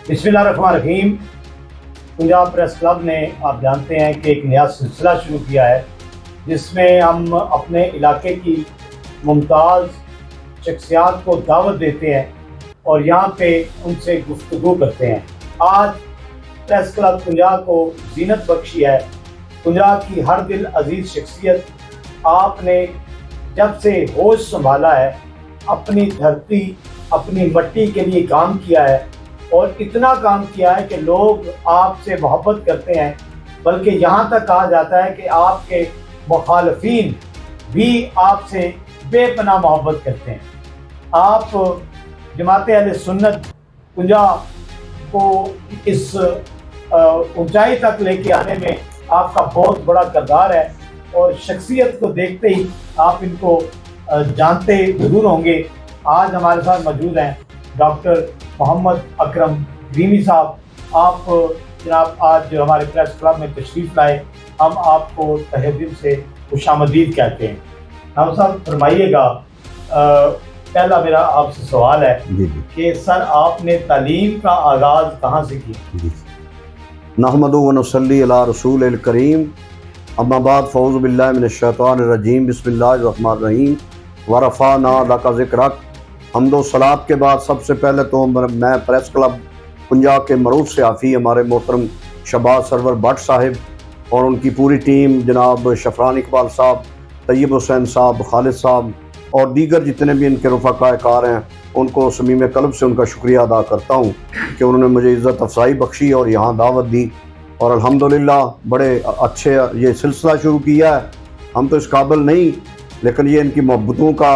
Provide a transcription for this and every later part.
बिस्मिल्लाहिर्रहमानिर्रहीम। Punjab press club ने आप जानते हैं कि एक नया सिलसिला शुरू किया है जिसमें हम अपने इलाके की मुमताज़ शख्सियात को दावत देते हैं और यहाँ पे उनसे गुफ्तगू करते हैं। आज प्रेस क्लब पंजाब को जीनत बख्शी है। पंजाब की हर दिल अजीज़ शख्सियत, आपने जब से होश संभाला है अपनी धरती अपनी मिट्टी के लिए काम किया है और इतना काम किया है कि लोग आपसे मोहब्बत करते हैं, बल्कि यहाँ तक कहा जाता है कि आपके मुखालफीन भी आपसे बेपनाह मोहब्बत करते हैं। आप जमात अहले सुन्नत पंजाब को इस ऊंचाई तक लेके आने में आपका बहुत बड़ा किरदार है और शख्सियत को देखते ही आप इनको जानते ज़रूर होंगे। आज हमारे साथ मौजूद हैं डॉक्टर मोहम्मद अकरम करीमी साहब। आप जनाब आज हमारे प्रेस क्लब में तशरीफ़ लाए, हम आपको तहे दिल से खुशामदीद कहते हैं। हम साहब फरमाइएगा, पहला मेरा आपसे सवाल है कि सर आपने तालीम का आगाज़ कहाँ से किया? नहमदु व नसल्ली अला रसूलिल करीम, अम्मा बाद फ़ऊज़ु बिल्लाहि मिनश शैतानिर रजीम, बिस्मिल्लाहिर रहमानिर रहीम, व रफ़अना लका ज़िक्रक। हम्दो सलात के बाद सबसे पहले तो मैं प्रेस क्लब पंजाब के मरूफ सहाफ़ी हमारे मोहतरम शहबाज सरवर भट्ट साहिब और उनकी पूरी टीम, जनाब शफरान इकबाल साहब, तैयब हुसैन साहब, खालिद साहब और दीगर जितने भी इनके रफ़ाक़ाए कार हैं, उनको समीम क़ल्ब से उनका शुक्रिया अदा करता हूँ कि उन्होंने मुझे इज़्ज़त अफ़ज़ाई बख्शी और यहाँ दावत दी और अल्हम्दुलिल्लाह बड़े अच्छे ये सिलसिला शुरू किया है। हम तो इस काबिल नहीं, लेकिन ये इनकी मोहब्बतों का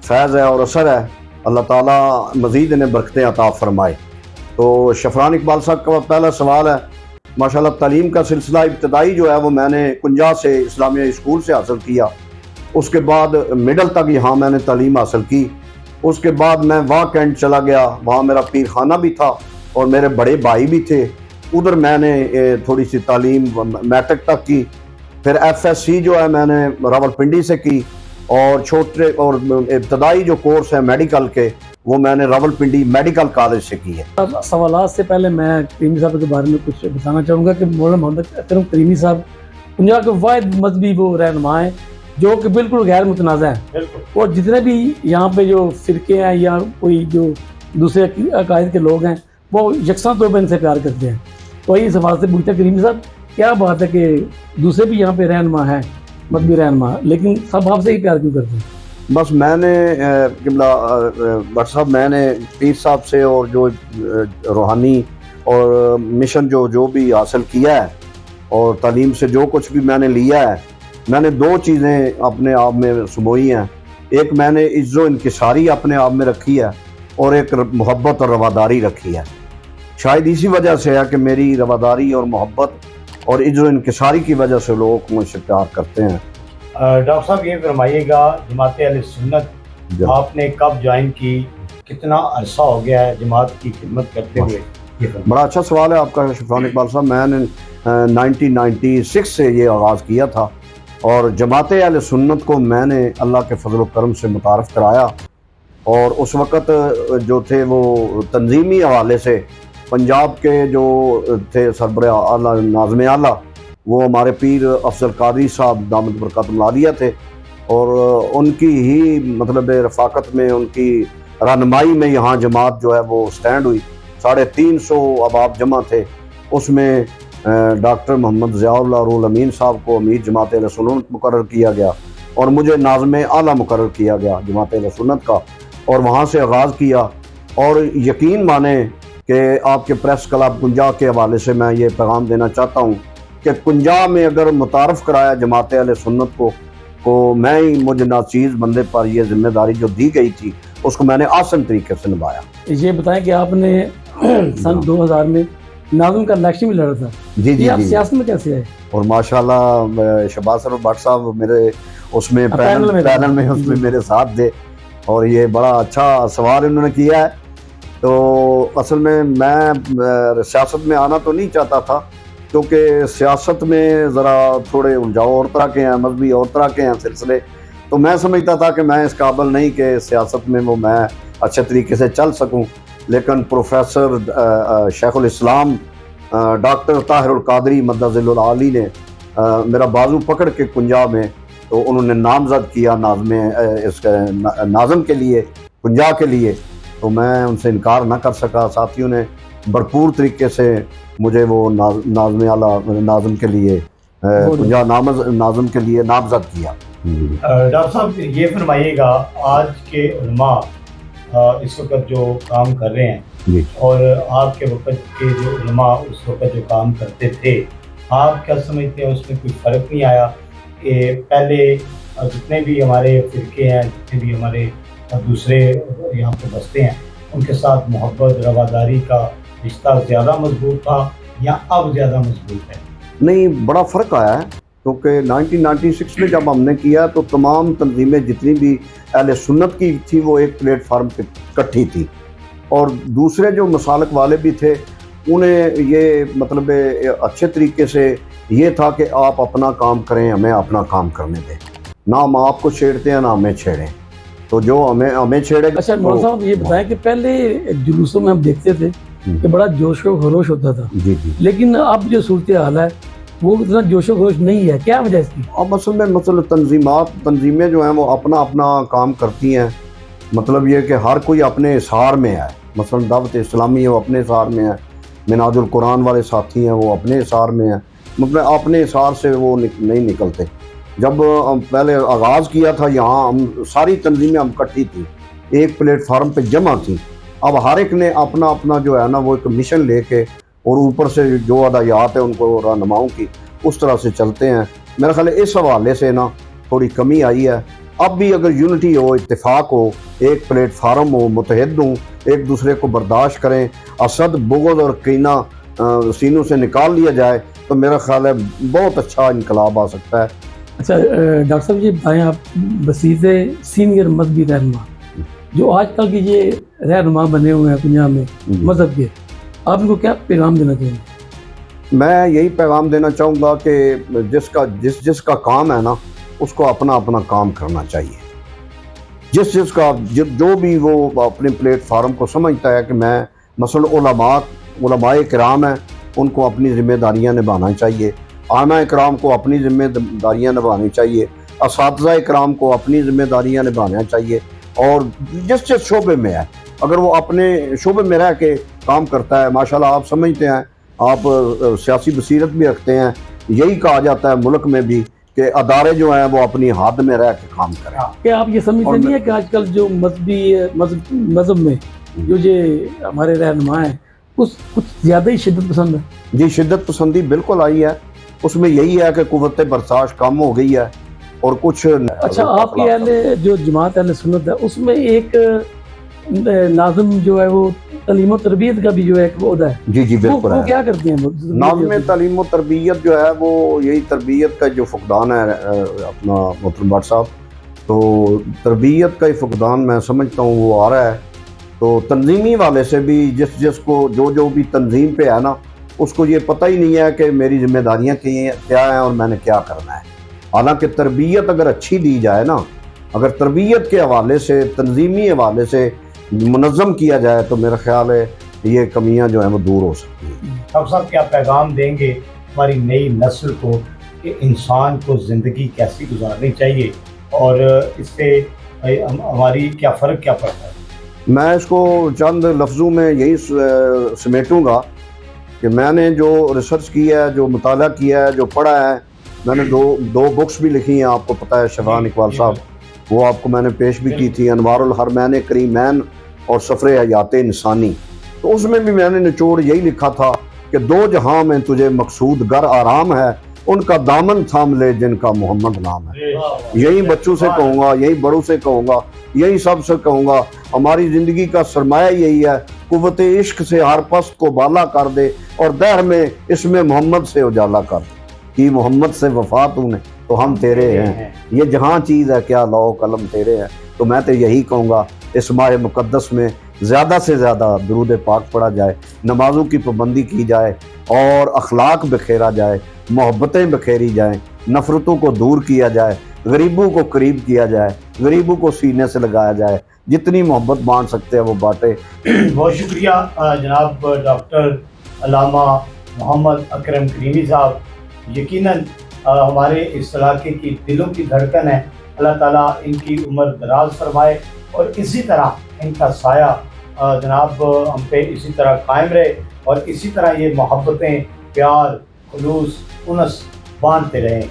फैज़ है और असर है। अल्लाह ताला मज़ीद इन्हें बरकतें अता फ़रमाए। तो शफरान इकबाल साहब का पहला सवाल है, माशाल्लाह तालीम का सिलसिला इब्तदाई जो है वो मैंने कुंजा से इस्लामिया स्कूल से हासिल किया, उसके बाद मिडल तक यहाँ मैंने तालीम हासिल की। उसके बाद मैं वाह कैंट चला गया, वहाँ मेरा पीर खाना भी था और मेरे बड़े भाई भी थे, उधर मैंने थोड़ी सी तालीम मैट्रिक तक की। फिर FSC जो है मैंने रावलपिंडी से की और छोटे और इब्तदाई जो कोर्स है मेडिकल के वो मैंने रावलपिंडी मेडिकल कॉलेज से की है। सवालात से पहले मैं करीमी साहब के बारे में कुछ बताना चाहूँगा कि मौलाना मोहम्मद अकरम करीमी साहब पंजाब के वाहिद मजहबी वो रहनुमा हैं जो कि बिल्कुल गैर मुतनाज़ हैं और जितने भी यहाँ पे जो फ़िरके हैं या कोई जो दूसरे अकायद के लोग हैं वो यकसा तौर पर इनसे प्यार करते हैं। तो इस सवाल से पूछते हैं करीमी साहब, क्या बात है कि दूसरे भी यहाँ पे रहनुमा हैं, मजहबी रहनुमा, लेकिन सब आपसे ही प्यार क्यों करते हैं? बस मैंने किबला भट्ट साहब, मैंने पीर साहब से और जो रूहानी और मिशन जो भी हासिल किया है और तालीम से जो कुछ भी मैंने लिया है, मैंने दो चीज़ें अपने आप में समोई हैं। एक मैंने इज़्ज़ो इनकिसारी अपने आप में रखी है और एक मोहब्बत और रवादारी रखी है। शायद इसी वजह से है कि मेरी रवादारी और मोहब्बत और इज़्ज़ो इनकिसारी की वजह से लोग मुझसे प्यार करते हैं। डॉक्टर साहब ये फरमाइएगा, जमात अहले सुन्नत आपने कब ज्वाइन की, कितना अरसा हो गया है जमात की खिदमत करते हुए? बड़ा अच्छा सवाल है आपका शफरान इकबाल साहब। मैंने 1996 से ये आगाज़ किया था और जमात अहले सुन्नत को मैंने अल्लाह के फजल करम से मुतारफ़ कराया और उस वक़्त जो थे वो तंजीमी हवाले से पंजाब के जो थे सरबराह आला नाज़िम आला वो हमारे पीर अफजल कादरी साहब दामद बरकतुहुल आलिया थे और उनकी ही मतलब रफ़ाकत में, उनकी रहनुमाई में यहाँ जमात जो है वो स्टैंड हुई। 350 अहबाब जमा थे, उसमें डॉक्टर मोहम्मद ज़ियाउल्लाह रुहुल अमीन साहब को अमीर जमात अहले सुन्नत मुकर्रर किया गया और मुझे नाज़िम आला मुकर्रर किया गया जमात अहले सुन्नत का और वहाँ से आगाज़ किया। और यकीन माने कि आपके प्रेस क्लब पंजाब के हवाले से मैं ये पैगाम देना चाहता हूँ कि पंजाब में अगर मुतारफ़ कराया जमात अहले सुन्नत को मैं ही मुझे नाचीज़ बंदे पर यह जिम्मेदारी जो दी गई थी उसको मैंने आसान तरीके से निभाया। ये बताएं कि आपने सन 2000 में नाज़िम का इलेक्शन भी लड़ा था। जी आप सियासत में कैसे आए? और माशाल्लाह शहबाज सरवर भट्ट साहब मेरे उसमें पैनल में उसमें मेरे साथ थे और ये बड़ा अच्छा सवाल उन्होंने किया है। तो असल में मैं सियासत में आना तो नहीं चाहता था क्योंकि सियासत में ज़रा थोड़े उलझाव और तरह के हैं, मजहबी और तरह के हैं सिलसिले, तो मैं समझता था कि मैं इस काबिल नहीं कि सियासत में वो मैं अच्छे तरीके से चल सकूं। لیکن پروفیسر شیخ الاسلام ڈاکٹر طاہر القادری مدظل العالی نے میرا بازو پکڑ کے کنجا میں تو انہوں نے نامزد کیا ناظم کے لیے، کنجا کے لیے، تو میں ان سے انکار نہ کر سکا۔ ساتھیوں نے بھرپور طریقے سے مجھے وہ ناظم اعلیٰ ناظم کے لیے کنجا ناظم کے لیے نامزد کیا۔ ڈاکٹر صاحب یہ فرمائیے گا، آج کے علماء اس وقت جو کام کر رہے ہیں اور آپ کے وقت کے جو علماء اس وقت جو کام کرتے تھے، آپ کیا سمجھتے ہیں اس میں کوئی فرق نہیں آیا کہ پہلے جتنے بھی ہمارے فرقے ہیں، جتنے بھی ہمارے دوسرے یہاں پہ بستے ہیں، ان کے ساتھ محبت رواداری کا رشتہ زیادہ مضبوط تھا یا اب زیادہ مضبوط ہے؟ نہیں، بڑا فرق آیا ہے، کیونکہ 1996 میں جب ہم نے کیا تو تمام تنظیمیں جتنی بھی اہل سنت کی تھی وہ ایک پلیٹ فارم پہ اکٹھی تھی، اور دوسرے جو مسالک والے بھی تھے انہیں یہ مطلب اچھے طریقے سے یہ تھا کہ آپ اپنا کام کریں، ہمیں اپنا کام کرنے دیں، نہ ہم آپ کو چھیڑتے ہیں نہ ہمیں چھیڑیں، تو جو ہمیں چھیڑے گا۔ اچھا مولانا صاحب یہ بتائیں کہ پہلے جلوسوں میں ہم دیکھتے تھے کہ بڑا جوش و خروش ہوتا تھا، جی جی، لیکن اب جو صورتحال ہے وہ اتنا جوش و خروش نہیں ہے، کیا وجہ اس کی؟ اب اصل میں تنظیمیں جو ہیں وہ اپنا اپنا کام کرتی ہیں، مطلب یہ کہ ہر کوئی اپنے اثار میں ہے، مثلا دعوت اسلامی ہے وہ اپنے اثار میں ہے، منہاج القرآن والے ساتھی ہیں وہ اپنے اثار میں ہیں، مطلب اپنے اثار سے وہ نہیں نکلتے۔ جب پہلے آغاز کیا تھا یہاں ہم ساری تنظیمیں ہم اکٹھی تھیں، ایک پلیٹ فارم پہ جمع تھیں، اب ہر ایک نے اپنا اپنا جو ہے نا وہ ایک مشن لے کے اور اوپر سے جو ہدایات ہیں ان کو رہنماؤں کی اس طرح سے چلتے ہیں۔ میرا خیال ہے اس حوالے سے نا تھوڑی کمی آئی ہے۔ اب بھی اگر یونٹی ہو، اتفاق ہو، ایک پلیٹ فارم ہو، متحد ہوں، ایک دوسرے کو برداشت کریں، حسد بغض اور کینہ سینوں سے نکال لیا جائے تو میرا خیال ہے بہت اچھا انقلاب آ سکتا ہے۔ اچھا ڈاکٹر صاحب یہ بتائیں، آپ بصیرت سینئر مذہبی رہنما جو آج کل کی یہ رہنما بنے ہوئے ہیں دنیا میں مذہب کے، آپ ان کو کیا پیغام دینا چاہیں گے؟ میں یہی پیغام دینا چاہوں گا کہ جس کا کام ہے نا اس کو اپنا اپنا کام کرنا چاہیے، جس کا جو بھی وہ اپنے پلیٹ فارم کو سمجھتا ہے کہ میں مثلا علماء کرام ہیں ان کو اپنی ذمہ داریاں نبھانا چاہیے، عامہ کرام کو اپنی ذمہ داریاں نبھانی چاہیے، اساتذہ کرام کو اپنی ذمہ داریاں نبھانا چاہیے، اور جس شعبے میں ہے اگر وہ اپنے شعبے میں رہ کے کام کرتا ہے، ماشاءاللہ آپ سمجھتے ہیں، آپ سیاسی بصیرت بھی رکھتے ہیں، یہی کہا جاتا ہے ملک میں بھی کہ ادارے جو ہیں وہ اپنی حد میں رہ کے کام کریں۔ کیا آپ یہ سمجھتے نہیں ہے کہ آج کل جو مذہب میں جو یہ ہمارے رہنما ہیں کچھ زیادہ ہی شدت پسند ہے؟ جی، شدت پسندی بالکل آئی ہے، اس میں یہی ہے کہ قوت برداشت کم ہو گئی ہے اور کچھ۔ اچھا آپ کی جو جماعت اہل سنت ہے اس میں ایک ناظم جو ہے وہ تعلیم و تربیت کا بھی جو ہے ایک عہدہ ہے، جی جی بالکل وہ کیا کرتے ہیں؟ ناظم تعلیم و تربیت جو ہے وہ یہی تربیت کا جو فقدان ہے اپنا محترم بٹ صاحب، تو تربیت کا ہی فقدان میں سمجھتا ہوں وہ آ رہا ہے، تو تنظیمی والے سے بھی جس کو جو بھی تنظیم پہ ہے نا اس کو یہ پتہ ہی نہیں ہے کہ میری ذمہ داریاں کیا ہیں اور میں نے کیا کرنا ہے۔ حالانکہ تربیت اگر اچھی دی جائے نا، اگر تربیت کے حوالے سے تنظیمی حوالے سے منظم کیا جائے تو میرا خیال ہے یہ کمیاں جو ہیں وہ دور ہو سکتی ہیں۔ ڈاکٹر صاحب کیا پیغام دیں گے ہماری نئی نسل کو کہ انسان کو زندگی کیسی گزارنی چاہیے اور اس سے ہماری کیا فرق کیا پڑتا ہے؟ میں اس کو چند لفظوں میں یہی سمیٹوں گا کہ میں نے جو ریسرچ کیا ہے، جو مطالعہ کیا ہے، جو پڑھا ہے، میں نے دو بکس بھی لکھی ہیں، آپ کو پتہ ہے شفان اقبال صاحب، وہ آپ کو میں نے پیش بھی کی تھی، انوار الحرمین کریمین اور سفر حیات انسانی، تو اس میں بھی میں نے نچوڑ یہی لکھا تھا کہ دو جہاں میں تجھے مقصود گر آرام ہے، ان کا دامن تھام لے جن کا محمد نام ہے۔ یہی بچوں سے کہوں گا، یہی بڑوں سے کہوں گا، یہی سب سے کہوں گا، ہماری زندگی کا سرمایہ یہی ہے، قوت عشق سے ہر پست کو بالا کر دے اور دہر میں اس میں محمد سے اجالا کر دے، کہ محمد سے وفا تو نے تو ہم تیرے ہیں، یہ جہاں چیز ہے کیا لوح قلم تیرے ہے۔ تو میں تو یہی کہوں گا اس ماہ مقدس میں زیادہ سے زیادہ درود پاک پڑھا جائے، نمازوں کی پابندی کی جائے اور اخلاق بکھیرا جائے، محبتیں بکھیری جائیں، نفرتوں کو دور کیا جائے، غریبوں کو قریب کیا جائے، غریبوں کو سینے سے لگایا جائے، जितनी मोहब्बत बांट सकते हैं वो बांटे। बहुत शुक्रिया जनाब डॉक्टर अल्लामा मोहम्मद अकरम करीमी साहब। यकीनन हमारे इस इलाके की दिलों की धड़कन है। अल्लाह ताला इनकी उम्र दराज फरमाए और इसी तरह इनका साया जनाब हम पे इसी तरह कायम रहे और इसी तरह ये मोहब्बतें, प्यार, खुलूस, उनस बांधते रहें।